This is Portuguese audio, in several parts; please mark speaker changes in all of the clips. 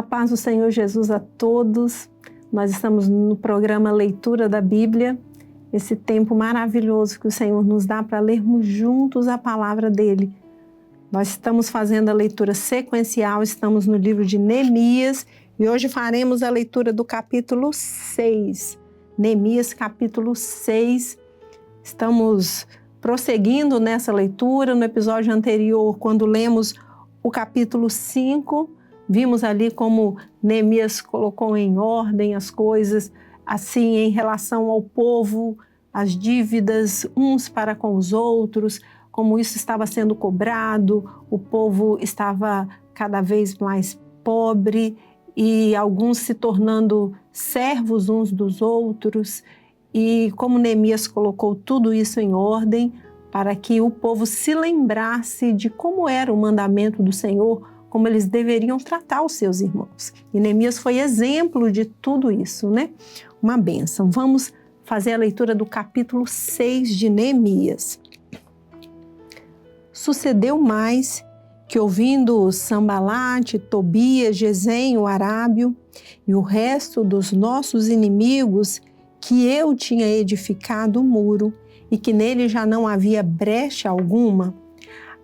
Speaker 1: paz do Senhor Jesus a todos. Nós estamos no programa Leitura da Bíblia, esse tempo maravilhoso que o Senhor nos dá para lermos juntos a palavra dele. Nós estamos fazendo a leitura sequencial, estamos no livro de Neemias e hoje faremos a leitura do capítulo 6. Neemias, capítulo 6. Estamos prosseguindo nessa leitura. No episódio anterior, quando lemos o capítulo 5, vimos ali como Neemias colocou em ordem as coisas, assim, em relação ao povo, as dívidas uns para com os outros, como isso estava sendo cobrado, o povo estava cada vez mais pobre e alguns se tornando servos uns dos outros, e como Neemias colocou tudo isso em ordem para que o povo se lembrasse de como era o mandamento do Senhor, como eles deveriam tratar os seus irmãos. E Neemias foi exemplo de tudo isso, né? Uma bênção. Vamos fazer a leitura do capítulo 6 de Neemias. Sucedeu mais que, ouvindo Sambalate, Tobias, Gesem, o arábio, e o resto dos nossos inimigos, que eu tinha edificado o muro e que nele já não havia brecha alguma,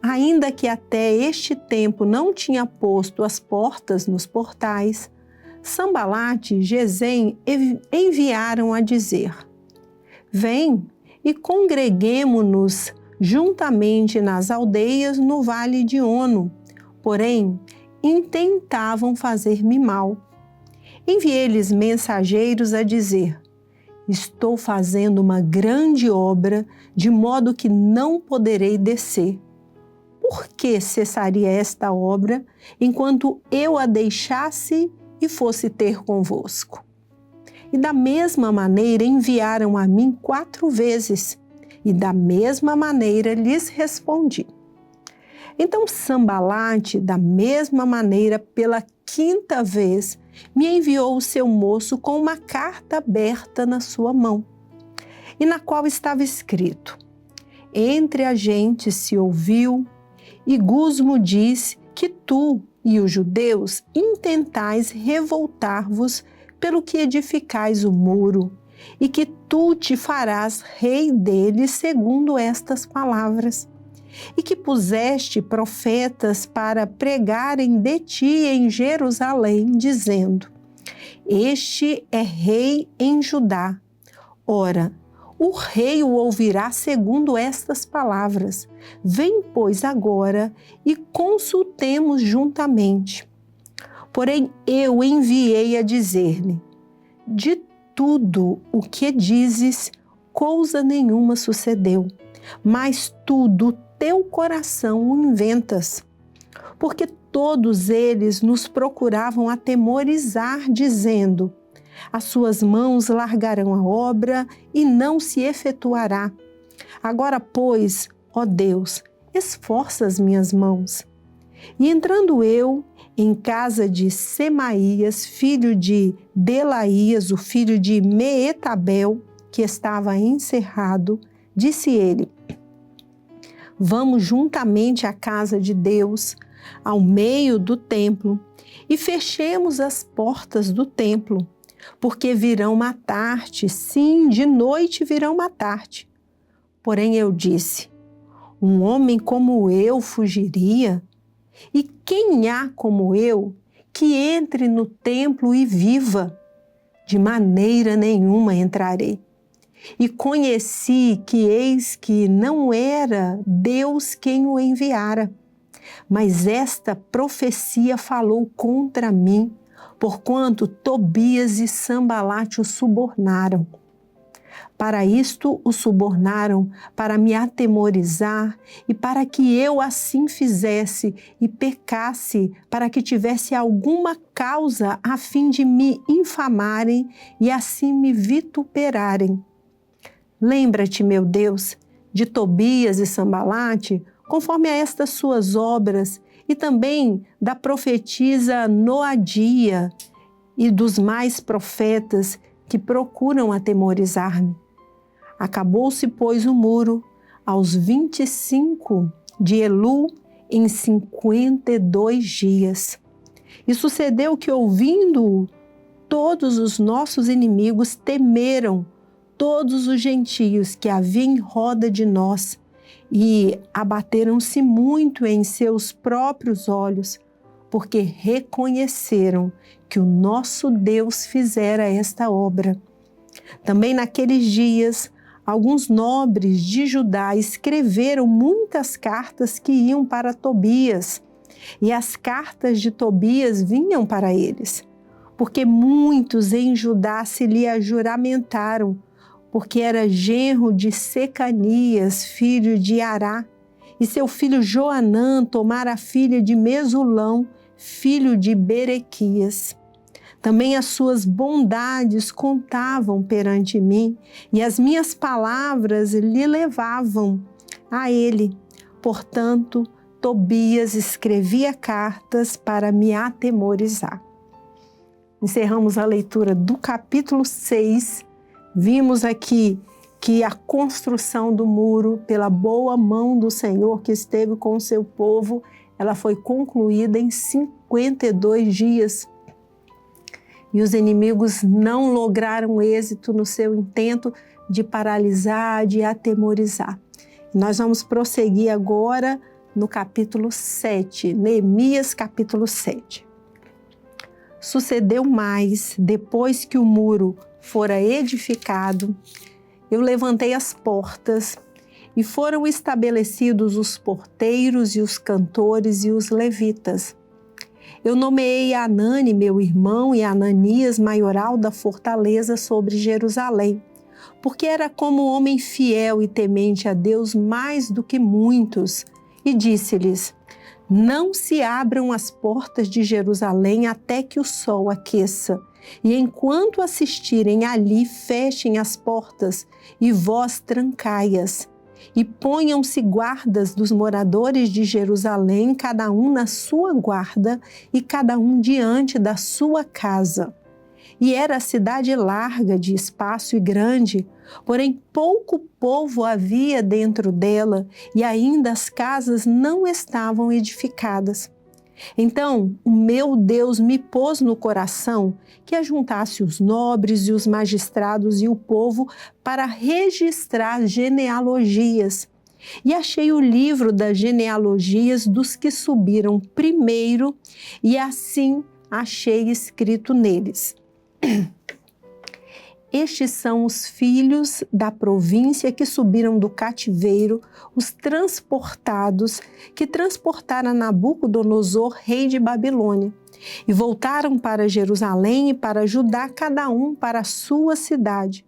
Speaker 1: ainda que até este tempo não tinha posto as portas nos portais, Sambalate e Gesem enviaram a dizer: vem e congreguemo-nos juntamente nas aldeias no vale de Ono. Porém, intentavam fazer-me mal. Enviei-lhes mensageiros a dizer: estou fazendo uma grande obra, de modo que não poderei descer. Por que cessaria esta obra, enquanto eu a deixasse e fosse ter convosco? E da mesma maneira enviaram a mim 4 vezes, e da mesma maneira lhes respondi. Então Sambalate, da mesma maneira, pela 5ª vez, me enviou o seu moço com uma carta aberta na sua mão, e na qual estava escrito: entre a gente se ouviu, e Gusmo diz que tu e os judeus intentais revoltar-vos pelo que edificais o muro, e que tu te farás rei deles segundo estas palavras, e que puseste profetas para pregarem de ti em Jerusalém, dizendo: este é rei em Judá. Ora, o rei o ouvirá segundo estas palavras. Vem, pois, agora e consultemos juntamente. Porém, eu enviei a dizer-lhe: de tudo o que dizes, coisa nenhuma sucedeu, mas tu do teu coração o inventas. Porque todos eles nos procuravam atemorizar, dizendo: as suas mãos largarão a obra e não se efetuará. Agora, pois, ó Deus, esforça as minhas mãos. E entrando eu em casa de Semaías, filho de Delaías, o filho de Meetabel, que estava encerrado, disse ele: vamos juntamente à casa de Deus, ao meio do templo, e fechemos as portas do templo, porque virão matar-te, sim, de noite virão matar-te. Porém eu disse: um homem como eu fugiria? E quem há como eu que entre no templo e viva? De maneira nenhuma entrarei. E conheci que eis que não era Deus quem o enviara, mas esta profecia falou contra mim, porquanto Tobias e Sambalate o subornaram. Para isto o subornaram, para me atemorizar e para que eu assim fizesse e pecasse, para que tivesse alguma causa a fim de me infamarem e assim me vituperarem. Lembra-te, meu Deus, de Tobias e Sambalate, conforme a estas suas obras, e também da profetisa Noadia e dos mais profetas que procuram atemorizar-me. Acabou-se, pois, o muro aos 25 de Elu, em 52 dias. E sucedeu que, ouvindo-o, todos os nossos inimigos temeram, todos os gentios que havia em roda de nós, e abateram-se muito em seus próprios olhos, porque reconheceram que o nosso Deus fizera esta obra. Também naqueles dias, alguns nobres de Judá escreveram muitas cartas que iam para Tobias, e as cartas de Tobias vinham para eles, porque muitos em Judá se lhe juramentaram, porque era genro de Secanias, filho de Ará, e seu filho Joanã tomara a filha de Mesulão, filho de Berequias. Também as suas bondades contavam perante mim, e as minhas palavras lhe levavam a ele. Portanto, Tobias escrevia cartas para me atemorizar. Encerramos a leitura do capítulo 6. Vimos aqui que a construção do muro, pela boa mão do Senhor que esteve com o seu povo, ela foi concluída em 52 dias. E os inimigos não lograram êxito no seu intento de paralisar, de atemorizar. Nós vamos prosseguir agora no capítulo 7, Neemias capítulo 7. Sucedeu mais, depois que o muro fora edificado, eu levantei as portas e foram estabelecidos os porteiros e os cantores e os levitas. Eu nomeei Anani, meu irmão, e Ananias, maioral da fortaleza sobre Jerusalém, porque era como homem fiel e temente a Deus mais do que muitos, e disse-lhes: não se abram as portas de Jerusalém até que o sol aqueça, e enquanto assistirem ali, fechem as portas, e vós trancai-as. E ponham-se guardas dos moradores de Jerusalém, cada um na sua guarda, e cada um diante da sua casa. E era a cidade larga, de espaço e grande, porém pouco povo havia dentro dela, e ainda as casas não estavam edificadas. Então o meu Deus me pôs no coração que ajuntasse os nobres e os magistrados e o povo para registrar genealogias. E achei o livro das genealogias dos que subiram primeiro, e assim achei escrito neles: estes são os filhos da província que subiram do cativeiro, os transportados, que transportaram Nabucodonosor, rei de Babilônia, e voltaram para Jerusalém e para Judá, cada um para a sua cidade,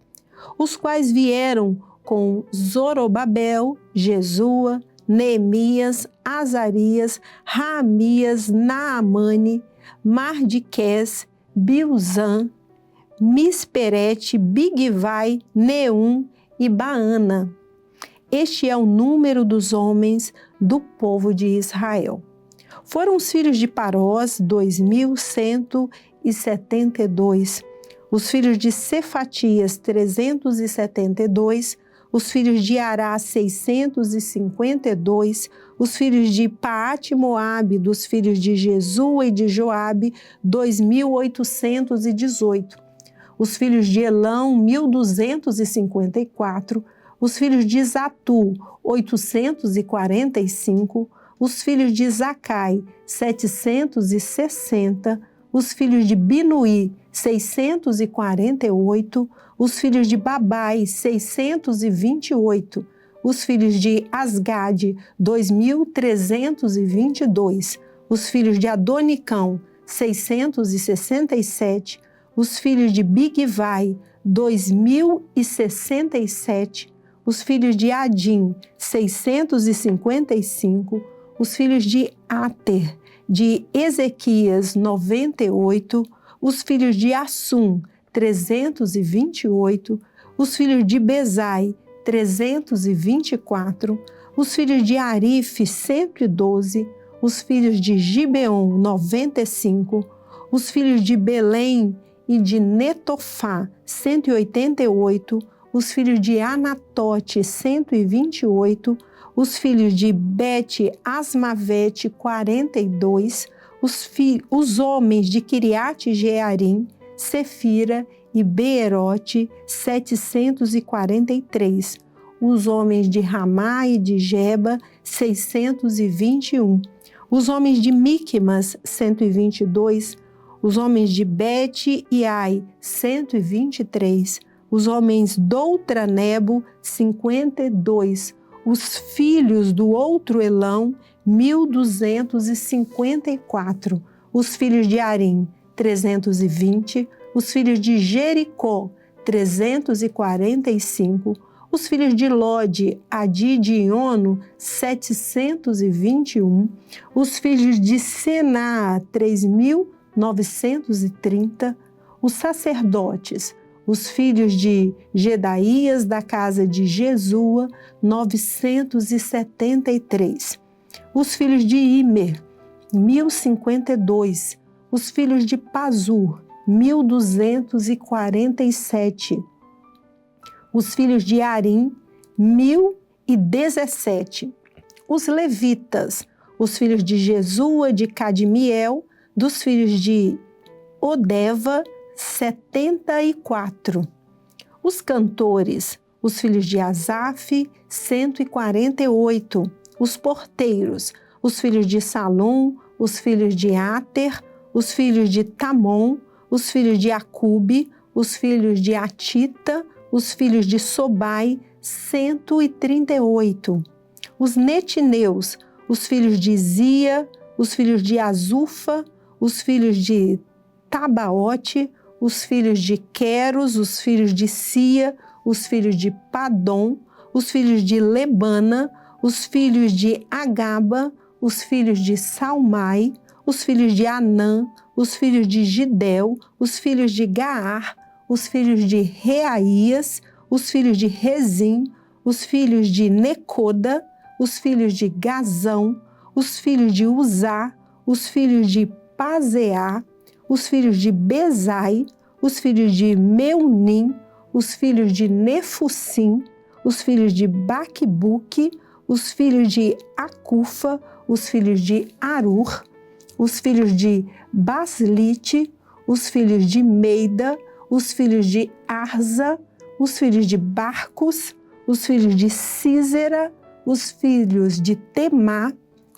Speaker 1: os quais vieram com Zorobabel, Jesua, Neemias, Azarias, Raamias, Naamane, Mardiqués, Bilzã, Misperete, Bigvai, Neum e Baana. Este é o número dos homens do povo de Israel. Foram os filhos de Parós, 2.172. Os filhos de Cefatias, 372. Os filhos de Ará, 652. Os filhos de Paate-Moabe, dos filhos de Jesua e de Joabe, 2.818. Os filhos de Elão, 1.254, os filhos de Zatu, 845, os filhos de Zacai, 760, os filhos de Binuí, 648, os filhos de Babai, 628, os filhos de Asgade, 2.322, os filhos de Adonicão, 667, os filhos de Bigvai, 2.067, os filhos de Adim, 655, os filhos de Ater, de Ezequias, 98, os filhos de Assum, 328, os filhos de Bezai, 324, os filhos de Arife, 112, os filhos de Gibeon, 95, os filhos de Belém e de Netofá, 188, os filhos de Anatote, 128, os filhos de Bet-Asmavete, 42, os homens de Quiriate Jearim, Sefira e Beerote, 743. Os homens de Ramá e de Geba, 621. Os homens de Miqumas, 122. Os homens de Bet e Ai, 123. Os homens doutra Nebo, 52. Os filhos do outro Elão, 1254. Os filhos de Arim, 320. Os filhos de Jericó, 345. Os filhos de Lode, Adid e Ono, 721. Os filhos de Senaa, 3.930. Os sacerdotes, os filhos de Gedaías, da casa de Jesua, 973. Os filhos de Imer, 1052. Os filhos de Pazur, 1247. Os filhos de Arim, 1017. Os levitas, os filhos de Jesua, de Cadmiel, dos filhos de Odeva, 74. Os cantores, os filhos de Asaf, 148. Os porteiros, os filhos de Salum, os filhos de Ater, os filhos de Tamon, os filhos de Acube, os filhos de Atita, os filhos de Sobai, 138. Os netineus, os filhos de Zia, os filhos de Azufa, os filhos de Tabaote, os filhos de Queros, os filhos de Sia, os filhos de Padom, os filhos de Lebana, os filhos de Agaba, os filhos de Salmai, os filhos de Anã, os filhos de Gidel, os filhos de Gaar, os filhos de Reaías, os filhos de Rezim, os filhos de Necoda, os filhos de Gazão, os filhos de Uzá, os filhos de Pazeá, os filhos de Bezai, os filhos de Meunim, os filhos de Nefusim, os filhos de Baquebuque, os filhos de Acufa, os filhos de Arur, os filhos de Baslite, os filhos de Meida, os filhos de Arza, os filhos de Barcos, os filhos de Císera, os filhos de Temá,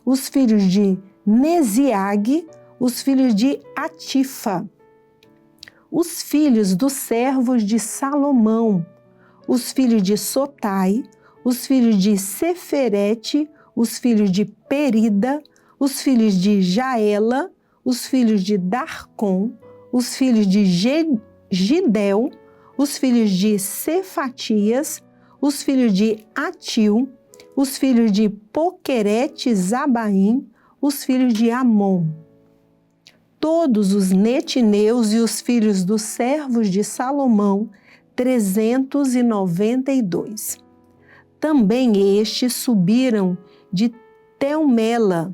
Speaker 1: os filhos de Neziag, os filhos de Atifa, os filhos dos servos de Salomão, os filhos de Sotai, os filhos de Seferete, os filhos de Perida, os filhos de Jaela, os filhos de Darcon, os filhos de Gidel, os filhos de Cefatias, os filhos de Atil, os filhos de Poquerete Zabaim, os filhos de Amon. Todos os netineus e os filhos dos servos de Salomão, 392. Também estes subiram de Telmela,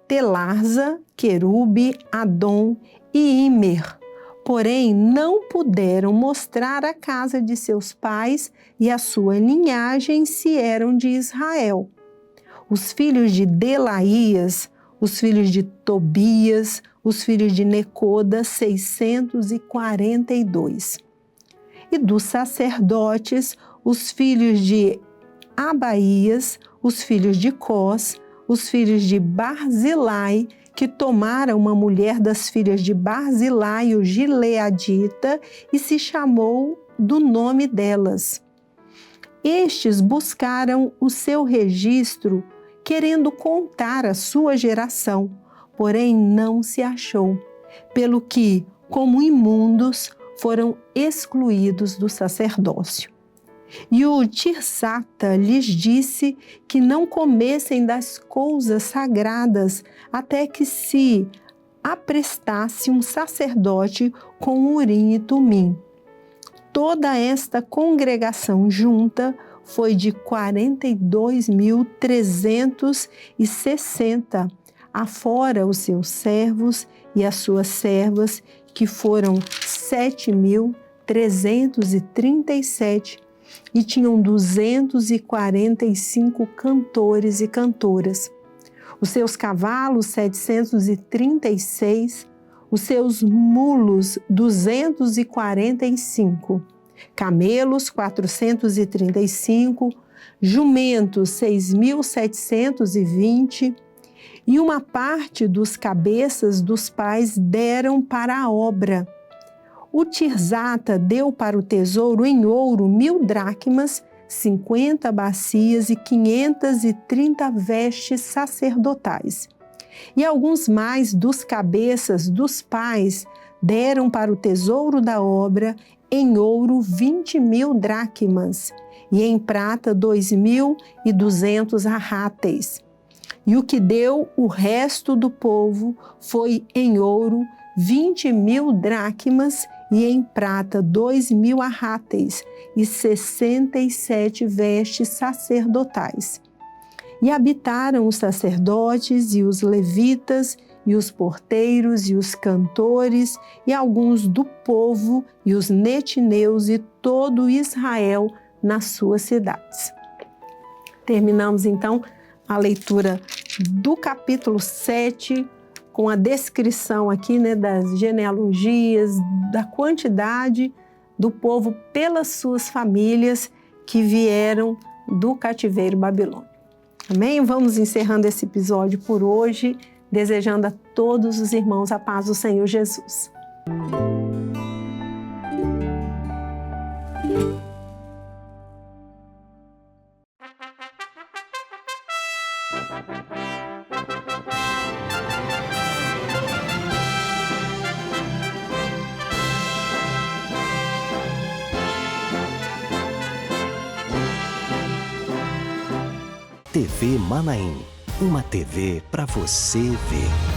Speaker 1: Telarza, Querube, Adom e Imer, porém não puderam mostrar a casa de seus pais e a sua linhagem se eram de Israel. Os filhos de Delaías, os filhos de Tobias, os filhos de Necoda, 642. E dos sacerdotes, os filhos de Abaías, os filhos de Cós, os filhos de Barzilai, que tomaram uma mulher das filhas de Barzilai, o Gileadita, e se chamou do nome delas. Estes buscaram o seu registro, querendo contar a sua geração, porém não se achou, pelo que, como imundos, foram excluídos do sacerdócio. E o Tirsata lhes disse que não comessem das coisas sagradas até que se aprestasse um sacerdote com Urim e Tumim. Toda esta congregação junta foi de 42.360, afora os seus servos e as suas servas, que foram 7.337, e tinham 245 cantores e cantoras. os seus cavalos 736, os seus mulos 245, camelos 435, jumentos 6.720, e uma parte dos cabeças dos pais deram para a obra. O Tirzata deu para o tesouro em ouro 1.000 dracmas, 50 bacias e 530 vestes sacerdotais. E alguns mais dos cabeças dos pais deram para o tesouro da obra em ouro 20.000 dracmas e em prata 2.200 arráteis. E o que deu o resto do povo foi em ouro 20.000 dracmas e em prata 2.000 arráteis e 67 vestes sacerdotais. E habitaram os sacerdotes e os levitas e os porteiros e os cantores e alguns do povo e os netineus e todo Israel nas suas cidades. Terminamos então a leitura do capítulo 7, com a descrição aqui, das genealogias, da quantidade do povo pelas suas famílias que vieram do cativeiro babilônico. Amém? Vamos encerrando esse episódio por hoje, desejando a todos os irmãos a paz do Senhor Jesus.
Speaker 2: TV Manaim, uma TV para você ver.